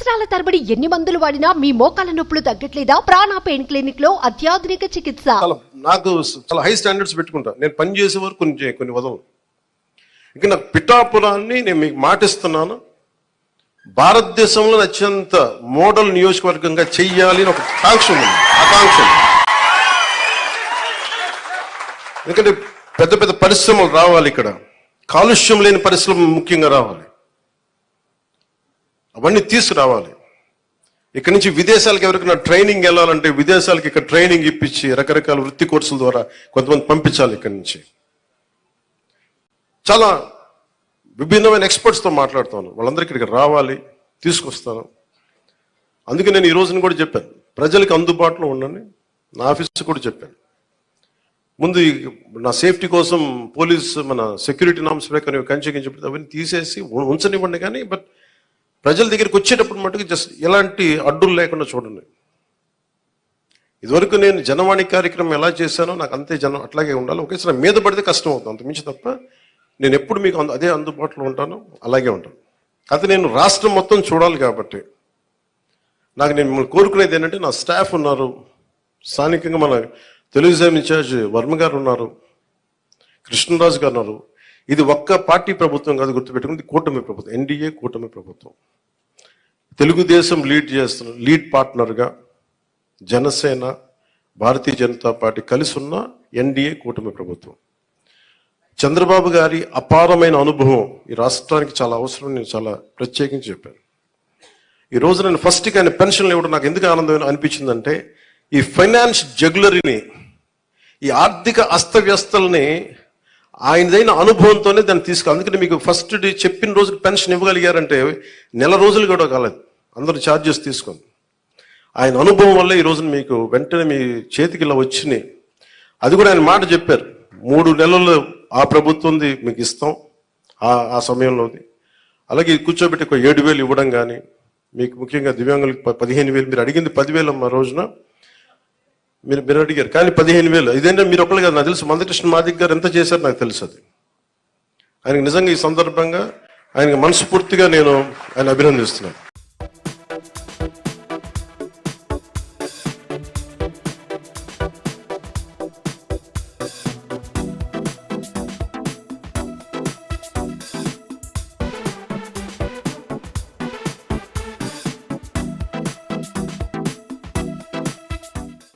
సంవత్సరాల తరబడి ఎన్ని మందులు వాడినా మీ మోకాల నొప్పులు తగ్గట్లేదా? ప్రాణ పెయిన్ క్లినిక్ లో అత్యాధునిక చికిత్స. నాకు చాలా హై స్టాండర్డ్స్ పెట్టుకుంటా. నేను పని చేసే వరకు కొన్ని వదలు. ఇక నాకు పిఠాపురాన్ని నేను మీకు మాటిస్తున్నాను, భారతదేశంలో అత్యంత మోడల్ నియోజకవర్గంగా చెయ్యాలి అని ఒక ఆకాంక్ష ఉంది. ఎందుకంటే పెద్ద పెద్ద పరిశ్రమలు రావాలి, ఇక్కడ కాలుష్యం లేని పరిశ్రమ ముఖ్యంగా రావాలి, అవన్నీ తీసుకురావాలి. ఇక్కడ నుంచి విదేశాలకు ఎవరికైనా ట్రైనింగ్ వెళ్ళాలంటే విదేశాలకు ఇక్కడ ట్రైనింగ్ ఇప్పించి రకరకాల వృత్తి కోర్సుల ద్వారా కొంతమంది పంపించాలి. ఇక్కడి నుంచి చాలా విభిన్నమైన ఎక్స్పర్ట్స్తో మాట్లాడుతాను, వాళ్ళందరికీ ఇక్కడికి రావాలి, తీసుకొస్తాను. అందుకే నేను ఈ రోజున కూడా చెప్పాను, ప్రజలకు అందుబాటులో ఉండండి. నా ఆఫీస్ కూడా చెప్పాను, ముందు నా సేఫ్టీ కోసం పోలీస్ మన సెక్యూరిటీ నామ్స్ ప్రకారం కంచె అవన్నీ తీసేసి ఉంచనివ్వండి, కానీ బట్ ప్రజల దగ్గరికి వచ్చేటప్పుడు మటుకు జస్ట్ ఎలాంటి అడ్డులు లేకుండా చూడండి. ఇదివరకు నేను జనవాణి కార్యక్రమం ఎలా చేశానో నాకు అంతే జనం అట్లాగే ఉండాలి. ఒకేసారి మీద పడితే కష్టం అవుతుంది, అంత మించి తప్ప నేను ఎప్పుడు మీకు అదే అందుబాటులో ఉంటాను, అలాగే ఉంటాను. అయితే నేను రాష్ట్రం మొత్తం చూడాలి కాబట్టి నాకు నేను మిమ్మల్ని కోరుకునేది ఏంటంటే, నా స్టాఫ్ ఉన్నారు, స్థానికంగా మన తెలుగుదేశం ఇన్ఛార్జ్ వర్మ గారు ఉన్నారు, కృష్ణరాజు గారు ఉన్నారు. ఇది ఒక్క పార్టీ ప్రభుత్వం కాదు, గుర్తుపెట్టుకుంది, కూటమి ప్రభుత్వం, ఎన్డీఏ కూటమి ప్రభుత్వం. తెలుగుదేశం లీడ్ పార్ట్నర్గా జనసేన, భారతీయ జనతా పార్టీ కలిసి ఉన్న ఎన్డీఏ కూటమి ప్రభుత్వం. చంద్రబాబు గారి అపారమైన అనుభవం ఈ రాష్ట్రానికి చాలా అవసరం, నేను చాలా ప్రత్యేకించి చెప్పాను. ఈ రోజు నేను ఫస్ట్ ఆయన పెన్షన్లు ఇవ్వడం నాకు ఎందుకు ఆనందం అనిపించిందంటే, ఈ ఫైనాన్స్ జగ్యులరీని, ఈ ఆర్థిక అస్తవ్యస్తల్ని ఆయనదైన అనుభవంతోనే దాన్ని అందుకని మీకు ఫస్ట్ డే చెప్పిన రోజుకి పెన్షన్ ఇవ్వగలిగారంటే నెల రోజులు కూడా కాలేదు, అందరూ ఛార్జెస్ తీసుకొని. ఆయన అనుభవం వల్ల ఈ రోజున మీకు వెంటనే మీ చేతికి ఇలా వచ్చినాయి. అది కూడా ఆయన మాట చెప్పారు, 3 నెలలు ఆ ప్రభుత్వంది మీకు ఇస్తాం ఆ సమయంలోది. అలాగే కూర్చోబెట్టి ఒక 7,000 ఇవ్వడం కానీ, మీకు ముఖ్యంగా దివ్యాంగులకు 15,000, మీరు అడిగింది 10,000 అమ్మ రోజున మీరు అడిగారు, కానీ 15,000 ఇదేంటే మీరు ఒకళ్ళు కాదు, నాకు తెలుసు మందకృష్ణ మాదిక్ గారు ఎంత చేశారు నాకు తెలుసు. అది ఆయనకు నిజంగా ఈ సందర్భంగా ఆయనకు మనస్ఫూర్తిగా నేను ఆయన అభినందిస్తున్నాను.